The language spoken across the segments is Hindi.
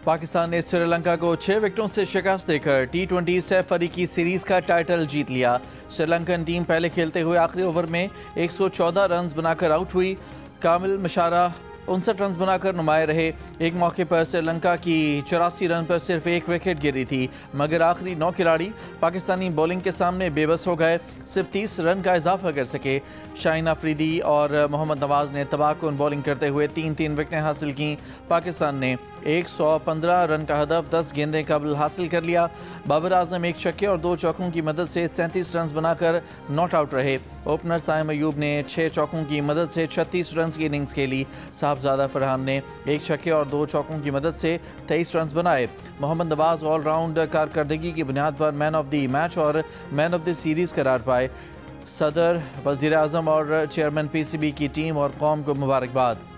पाकिस्तान ने श्रीलंका को 6 विकेटों से शिकस्त देकर T20 सैफ अली की सीरीज का टाइटल जीत लिया। श्रीलंकन टीम पहले खेलते हुए आखिरी ओवर में 114 रन बनाकर आउट हुई। कामिल मशारा 59 रन बनाकर नुमाए रहे। एक मौके पर श्रीलंका की 84 रन पर सिर्फ एक विकेट गिरी थी, मगर आखिरी 9 खिलाड़ी पाकिस्तानी बॉलिंग के सामने बेबस हो गए, सिर्फ 30 रन का इजाफा कर सके। शाहीन अफरीदी और मोहम्मद नवाज ने तबाहकुन बॉलिंग करते हुए 3-3 विकेटें हासिल की। पाकिस्तान ने 115 रन का हदफ 10 गेंदें कबल हासिल कर लिया। बाबर आजम एक छक्के और 2 चौकों की मदद से 37 रन बनाकर नॉट आउट रहे। ओपनर साइम अयूब ने 6 चौकों की मदद से 36 रन की इनिंग्स खेली। साहबजादा फरहान ने 1 छक्के और 2 चौकों की मदद से 23 रन बनाए। मोहम्मद नवाज ऑलराउंड कारकर्दगी की बुनियाद पर मैन ऑफ द मैच और मैन ऑफ द सीरीज़ करार पाए। सदर, वज़ीर आज़म और चेयरमैन PCB की टीम और कौम को मुबारकबाद।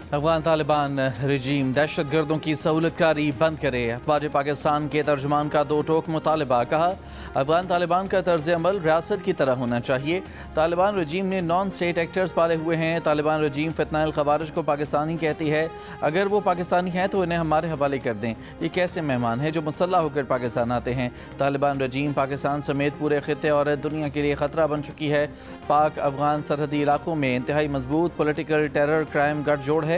अफगान तालिबान रजीम दहशत गर्दों की सहूलतकारी बंद करे। अफवाज पाकिस्तान के तर्जुमान का 2 टोक मुतालबा। कहा, अफगान तालिबान का तर्ज अमल रियासत की तरह होना चाहिए। तालिबान रजीम ने नॉन स्टेट एक्टर्स पाले हुए हैं। तालिबान रजीम फितनाइल खवारिज को पाकिस्तानी कहती है। अगर वो पाकिस्तानी हैं तो इन्हें हमारे हवाले कर दें। ये कैसे मेहमान हैं जो मुसल्लह होकर पाकिस्तान आते हैं। तालिबान रजीम पाकिस्तान समेत पूरे खित्ते और दुनिया के लिए ख़तरा बन चुकी है। पाक अफगान सरहदी इलाकों में इंतहाई मजबूत पॉलिटिकल टेरर क्राइम गठजोड़ है।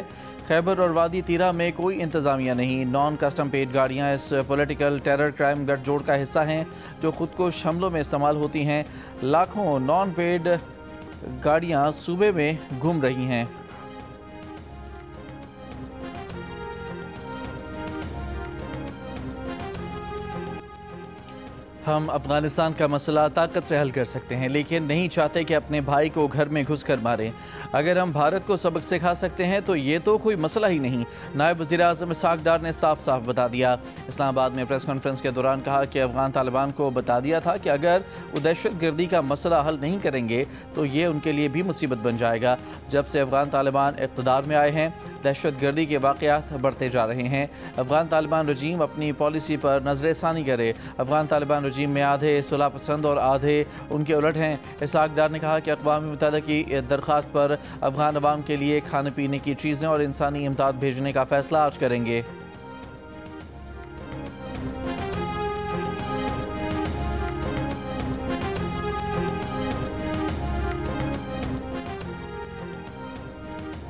खैबर और वादी तीरा में कोई इंतज़ामिया नहीं। नॉन कस्टम पेड गाड़ियाँ इस पॉलिटिकल टेरर क्राइम गठजोड़ का हिस्सा हैं जो खुद को हमलों में इस्तेमाल होती हैं। लाखों नॉन पेड गाड़ियाँ सूबे में घूम रही हैं। हम अफ़गानिस्तान का मसला ताकत से हल कर सकते हैं, लेकिन नहीं चाहते कि अपने भाई को घर में घुस कर मारें। अगर हम भारत को सबक सिखा सकते हैं तो ये तो कोई मसला ही नहीं। नायब वज़ीर आज़म इसहाक़ डार ने साफ साफ बता दिया। इस्लामाबाद में प्रेस कॉन्फ्रेंस के दौरान कहा कि अफ़गान तालिबान को बता दिया था कि अगर वो दहशत गर्दी का मसला हल नहीं करेंगे तो ये उनके लिए भी मुसीबत बन जाएगा। जब से अफ़गान तालिबान इक़्तिदार में आए हैं, दहशत गर्दी के वाक़यात बढ़ते जा रहे हैं। अफ़गान तालिबान रजीम अपनी पॉलिसी पर नज़रसानी करे। अफ़गान तालिबान रजीम में आधे सुलह पसंद और आधे उनके उलट हैं। इसहाक़ डार ने कहा कि अक़वाम मुत्तहिदा की दरख्वास्त पर अफ़गान अवाम के लिए खाने पीने की चीज़ें और इंसानी इमदाद भेजने का फ़ैसला आज करेंगे।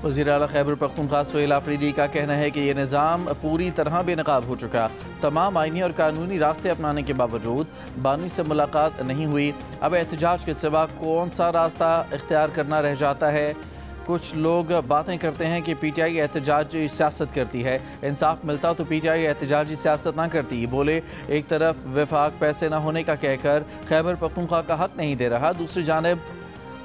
वज़ीर आला खैबर पख्तूनख्वा सुहेल आफरीदी का कहना है कि ये निज़ाम पूरी तरह बेनकाब हो चुका। तमाम आइनी और कानूनी रास्ते अपनाने के बावजूद बानी से मुलाकात नहीं हुई। अब एहतजाज के सिवा कौन सा रास्ता इख्तियार करना रह जाता है। कुछ लोग बातें करते हैं कि PTI एहतजाजी सियासत करती है। इंसाफ मिलता तो PTI एहतजाजी सियासत ना करती। बोले, एक तरफ वफाक पैसे ना होने का कहकर खैबर पख्तूनख्वा का हक नहीं दे रहा, दूसरी जानिब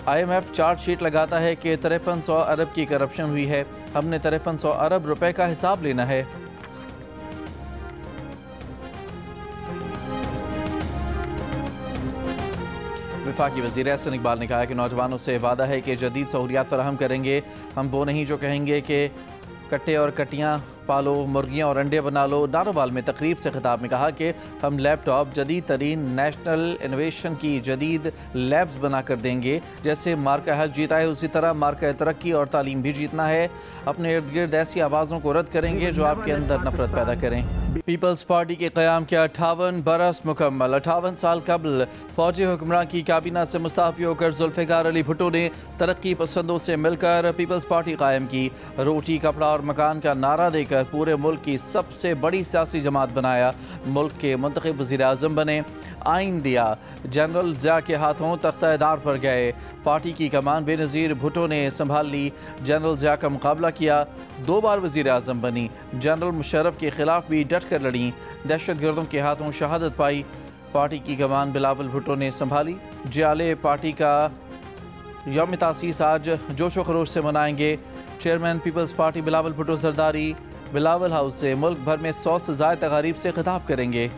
IMF चार्जशीट लगाता है कि 5300 अरब की करप्शन हुई है। हमने 5300 अरब रुपए का हिसाब लेना है। वफाकी वज़ीर एहसन इकबाल ने कहा कि नौजवानों से वादा है कि जदीद सहूलियात फराहम करेंगे। हम वो नहीं जो कहेंगे कि कट्टे और कटियाँ पालो, मुर्गियाँ और अंडे बना लो। नारोवाल में तकरीब से खिताब में कहा कि हम लैपटॉप जदीद तरीन नेशनल इनोवेशन की जदीद लैब्स बना कर देंगे। जैसे मार्का हेल्थ जीता है, उसी तरह मार्का तरक्की और तालीम भी जीतना है। अपने इर्द गिर्द ऐसी आवाज़ों को रद्द करेंगे जो आपके अंदर नफरत पैदा करें। पीपल्स पार्टी के क़याम के 58 बरस मुकम्मल। 58 साल कबल फौजी हुक्मरान की काबीना से मुस्ताफ़ी होकर जुल्फ़िकार अली भुट्टो ने तरक्की पसंदों से मिलकर पीपल्स पार्टी कायम की। रोटी, कपड़ा और मकान का नारा देकर पूरे मुल्क की सबसे बड़ी सियासी जमात बनाया। मुल्क के मुंतखब वज़ीर आज़म बने, आइन दिया। जनरल ज़िया के हाथों तख्ता-ए-दार पर गए। पार्टी की कमान बेनज़ीर भुट्टो ने संभाल ली। जनरल ज़िया का मुकाबला किया। 2 बार वज़ीर आज़म बनी। जनरल मुशर्रफ के खिलाफ भी डट कर लड़ी। दहशत गर्दों के हाथों शहादत पाई। पार्टी की कमान बिलावल भुट्टो ने संभाली। जियाले पार्टी का यौम तासीस आज जोशो खरोश से मनाएंगे। Chairman Peoples Party Bilawal Bhutto Zardari Bilawal House से मुल्क भर में 100 से ज़ायद तकारीब से खिताब करेंगे।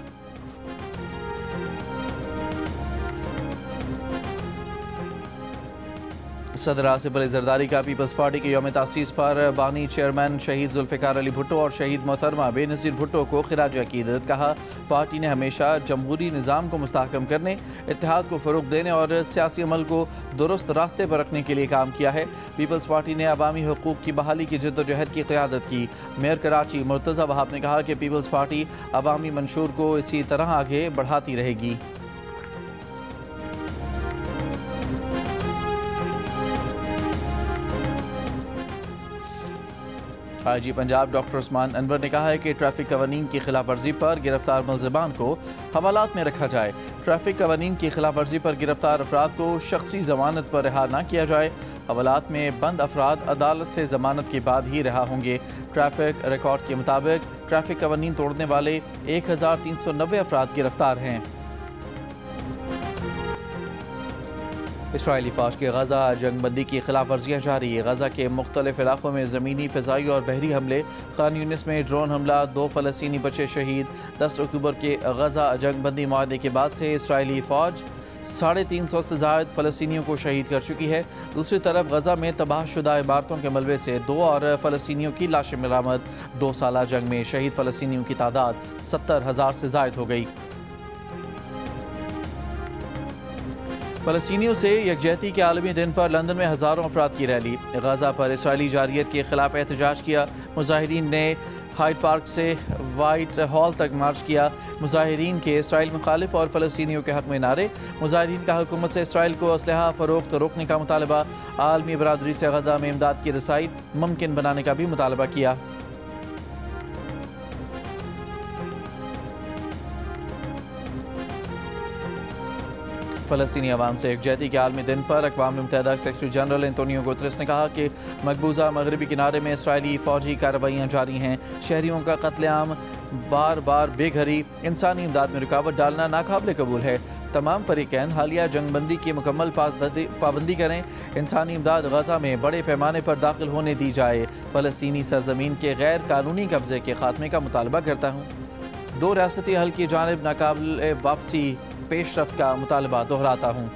सदर आसिफ अली जरदारी का पीपल्स पार्टी के यौम तासीस पर बानी चेयरमैन शहीद जुल्फ़िकार अली भुट्टो और शहीद मोहतरमा बेनज़ीर भुट्टो को खिराज अकीदत। कहा, पार्टी ने हमेशा जमहूरी निज़ाम को मुस्तहकम करने, इत्तेहाद को फ़रोग़ देने और सियासी अमल को दुरुस्त रास्ते पर रखने के लिए काम किया है। पीपल्स पार्टी ने अवामी हकूक़ की बहाली की जद्दोजहद की क़यादत की। मेयर कराची मुर्तज़ा वहाब ने कहा कि पीपल्स पार्टी अवामी मंशूर को इसी तरह आगे बढ़ाती रहेगी। IG पंजाब डॉक्टर उस्मान अनवर ने कहा है कि ट्रैफिक कवानीन की खिलाफ वर्जी पर गिरफ्तार मुलज़िमान को हवालात में रखा जाए। ट्रैफिक कवानीन की खिलाफ वर्जी पर गिरफ्तार अफराद को शख्सी ज़मानत पर रिहा न किया जाए। हवालात में बंद अफराद अदालत से ज़मानत के बाद ही रिहा होंगे। ट्रैफिक रिकॉर्ड के मुताबिक ट्रैफिक कवानीन तोड़ने वाले 1390 अफराद गिरफ्तार हैं। इसराइली फ़ौज के गज़ा जंगबंदी की खिलाफ वर्जियाँ जारी। गज़ा के मुख्तलिफ इलाकों में ज़मीनी, फ़िज़ाई और बहरी हमले। खान यूनिस में ड्रोन हमला, 2 फ़लस्तीनी बच्चे शहीद। 10 अक्टूबर के गज़ा जंगबंदी मुआहदे के बाद से इसराइली फ़ौज 350 से ज़ायद फ़लस्तीनियों को शहीद कर चुकी है। दूसरी तरफ गज़ा में तबाहशुदा इमारतों के मलबे से 2 और फ़लस्तीनियों की लाशें बरामद। 2 साला जंग में शहीद फ़लस्तीनियों की तादाद 70,000 से ज़ायद हो गई। फ़लस्तीनियों से यकजहती के आलमी दिन पर लंदन में हज़ारों अफराद की रैली। गज़ा पर इसराइली जारियत के खिलाफ एहतजाज किया। मुजाहिरीन ने हाइड पार्क से वाइट हॉल तक मार्च किया। मुजाहिरीन के इसराइल मुखालिफ और फ़लस्तीनियों के हक़ में नारे। मुजाहिरीन का हुकूमत से इसराइल को असलहा फ़रोख्त रोकने का मुतालबा। आलमी बरादरी से गज़ा में इमदाद की रसाई मुमकिन बनाने का भी मुतालबा किया। फ़लस्तीनी अवाम से यकजहती के आलमी दिन पर अक़वाम मुत्तहिदा सेक्रेटरी जनरल एंटोनियो गुतरेस ने कहा कि मकबूजा मगरबी किनारे में इसराइली फ़ौजी कार्रवाइयाँ जारी हैं। शहरियों का कत्लेआम, बार बार बेघरी, इंसानी इमदाद में रुकावट डालना नाकाबिल कबूल है। तमाम फरीक़ैन हालिया जंगबंदी की मुकम्मल पाबंदी करें। इंसानी इमदाद गज़ा में बड़े पैमाने पर दाखिल होने दी जाए। फ़लस्तीनी सरजमीन के गैर कानूनी कब्ज़े के खात्मे का मुतालबा करता हूँ। 2 रियासती हल की जानिब नाकाबिल वापसी पेशरफ्त का मुतालबा दोहराता हूँ।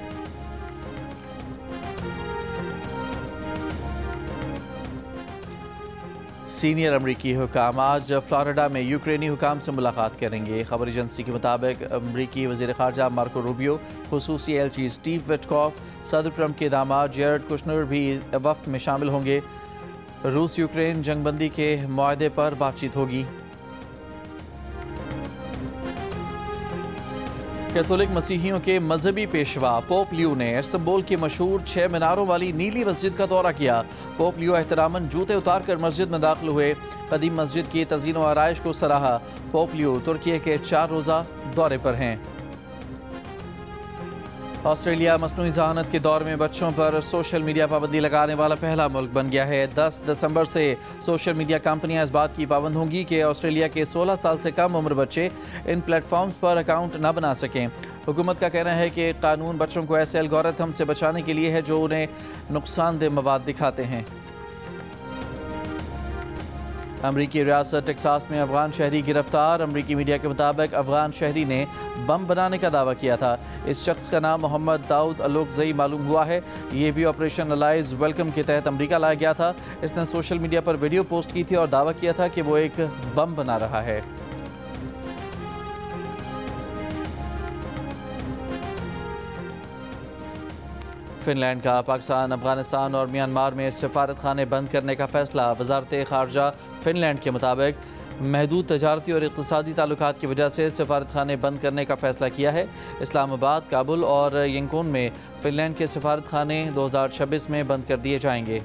सीनियर अमरीकी हुकाम आज फ्लोरिडा में यूक्रेनी हुकाम से मुलाकात करेंगे। खबर एजेंसी के मुताबिक अमरीकी वज़ीर ख़ारजा मार्को रूबियो, खुसूसी एलची स्टीव विटकॉफ, सदर ट्रंप के दामाद जेरेड कुशनर भी वफ़द में शामिल होंगे। रूस यूक्रेन जंगबंदी के मुआहदे पर बातचीत होगी। कैथोलिक मसीहियों के मजहबी पेशवा पोप लियो ने इस्तांबुल की मशहूर 6 मीनारों वाली नीली मस्जिद का दौरा किया। पोप लियो एहतरामन जूते उतार कर मस्जिद में दाखिल हुए। कदीम मस्जिद की तज़ीन व आराइश को सराहा। पोप लियो तुर्की के 4 रोज़ा दौरे पर हैं। ऑस्ट्रेलिया मसनूई ज़हानत के दौर में बच्चों पर सोशल मीडिया पाबंदी लगाने वाला पहला मुल्क बन गया है। 10 दिसंबर से सोशल मीडिया कंपनियां इस बात की पाबंद होंगी कि ऑस्ट्रेलिया के 16 साल से कम उम्र बच्चे इन प्लेटफॉर्म्स पर अकाउंट न बना सकें। हुकूमत का कहना है कि कानून बच्चों को ऐसे एल्गोरिथम से बचाने के लिए है जो उन्हें नुकसानदेह मवाद दिखाते हैं। अमरीकी रियासत टेक्सास में अफगान शहरी गिरफ्तार। अमरीकी मीडिया के मुताबिक अफगान शहरी ने बम बनाने का दावा किया था। इस शख्स का नाम मोहम्मद दाऊद अलोकजई मालूम हुआ है। ये भी ऑपरेशन अलाइज वेलकम के तहत अमरीका लाया गया था। इसने सोशल मीडिया पर वीडियो पोस्ट की थी और दावा किया था कि वो एक बम बना रहा है। फिनलैंड का पाकिस्तान, अफगानिस्तान और म्यांमार में सफारत खाने बंद करने का फैसला। वज़ारत ख़ारजा फिनलैंड के मुताबिक महदूद तजारती और इक़्तिसादी ताल्लुकात की वजह से सफारत खाने बंद करने का फ़ैसला किया है। इस्लामाबाद, काबुल और यंगून में फिनलैंड के सफारत खाने 2026 में बंद कर दिए जाएंगे।